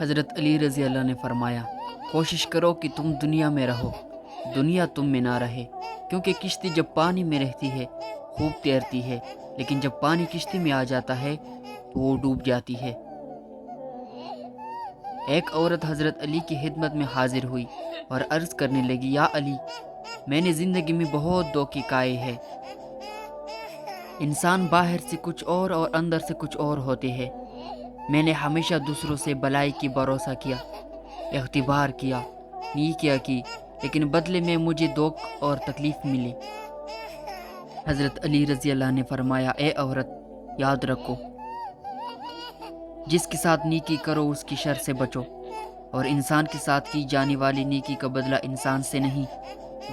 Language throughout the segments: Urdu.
حضرت علی رضی اللہ نے فرمایا، کوشش کرو کہ تم دنیا میں رہو، دنیا تم میں نہ رہے، کیونکہ کشتی جب پانی میں رہتی ہے خوب تیرتی ہے، لیکن جب پانی کشتی میں آ جاتا ہے تو وہ ڈوب جاتی ہے۔ ایک عورت حضرت علی کی خدمت میں حاضر ہوئی اور عرض کرنے لگی، یا علی، میں نے زندگی میں بہت دھوکے کھائے ہیں۔ انسان باہر سے کچھ اور اندر سے کچھ اور ہوتے ہیں۔ میں نے ہمیشہ دوسروں سے بھلائی کی بھروسہ کیا، اختبار کیا، نیکیاں کی، لیکن بدلے میں مجھے دھوکہ اور تکلیف ملی۔ حضرت علی رضی اللہ نے فرمایا، اے عورت، یاد رکھو، جس کے ساتھ نیکی کرو اس کی شر سے بچو، اور انسان کے ساتھ کی جانے والی نیکی کا بدلہ انسان سے نہیں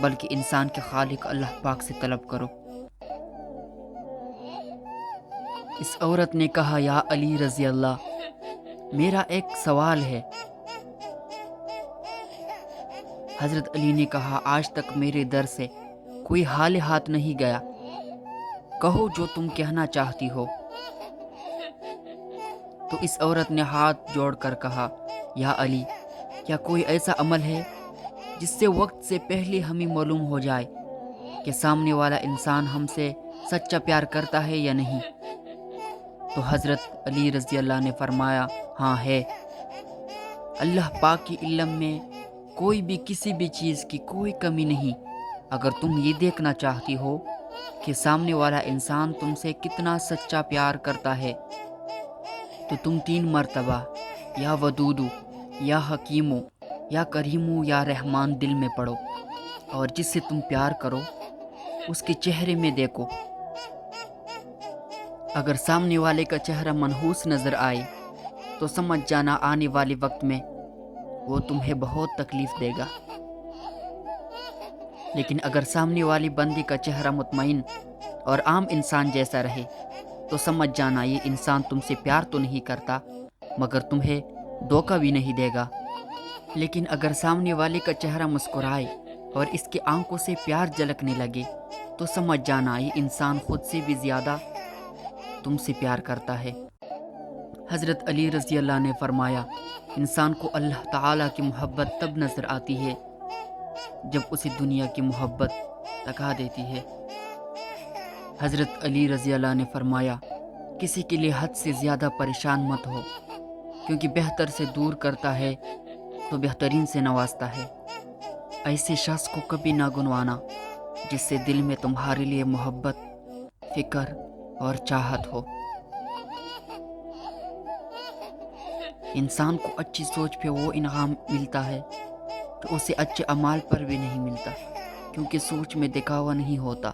بلکہ انسان کے خالق اللہ پاک سے طلب کرو۔ اس عورت نے کہا، یا علی رضی اللہ، میرا ایک سوال ہے۔ حضرت علی نے کہا، آج تک میرے در سے کوئی حال ہاتھ نہیں گیا، کہو جو تم کہنا چاہتی ہو۔ تو اس عورت نے ہاتھ جوڑ کر کہا، یا علی، کیا کوئی ایسا عمل ہے جس سے وقت سے پہلے ہمیں معلوم ہو جائے کہ سامنے والا انسان ہم سے سچا پیار کرتا ہے یا نہیں؟ تو حضرت علی رضی اللہ نے فرمایا، ہاں ہے۔ اللہ پاک کی علم میں کوئی بھی کسی بھی چیز کی کوئی کمی نہیں۔ اگر تم یہ دیکھنا چاہتی ہو کہ سامنے والا انسان تم سے کتنا سچا پیار کرتا ہے تو تم 3 مرتبہ یا ودودو یا حکیمو یا کریمو یا رحمان دل میں پڑھو، اور جس سے تم پیار کرو اس کے چہرے میں دیکھو۔ اگر سامنے والے کا چہرہ منحوس نظر آئے تو سمجھ جانا آنے والے وقت میں وہ تمہیں بہت تکلیف دے گا، لیکن اگر سامنے والی بندے کا چہرہ مطمئن اور عام انسان جیسا رہے تو سمجھ جانا یہ انسان تم سے پیار تو نہیں کرتا مگر تمہیں دھوکہ بھی نہیں دے گا۔ لیکن اگر سامنے والے کا چہرہ مسکرائے اور اس کی آنکھوں سے پیار جھلکنے لگے تو سمجھ جانا یہ انسان خود سے بھی زیادہ تم سے پیار کرتا ہے۔ حضرت علی رضی اللہ نے فرمایا، انسان کو اللہ تعالیٰ کی محبت تب نظر آتی ہے جب اسے دنیا کی محبت تکا دیتی ہے۔ حضرت علی رضی اللہ نے فرمایا، کسی کے لیے حد سے زیادہ پریشان مت ہو، کیونکہ بہتر سے دور کرتا ہے تو بہترین سے نوازتا ہے۔ ایسے شخص کو کبھی نہ گنوانا جس سے دل میں تمہارے لیے محبت، فکر اور چاہت ہو۔ انسان کو اچھی سوچ پہ وہ انعام ملتا ہے تو اسے اچھے اعمال پر بھی نہیں ملتا، کیونکہ سوچ میں دکھاوا نہیں ہوتا۔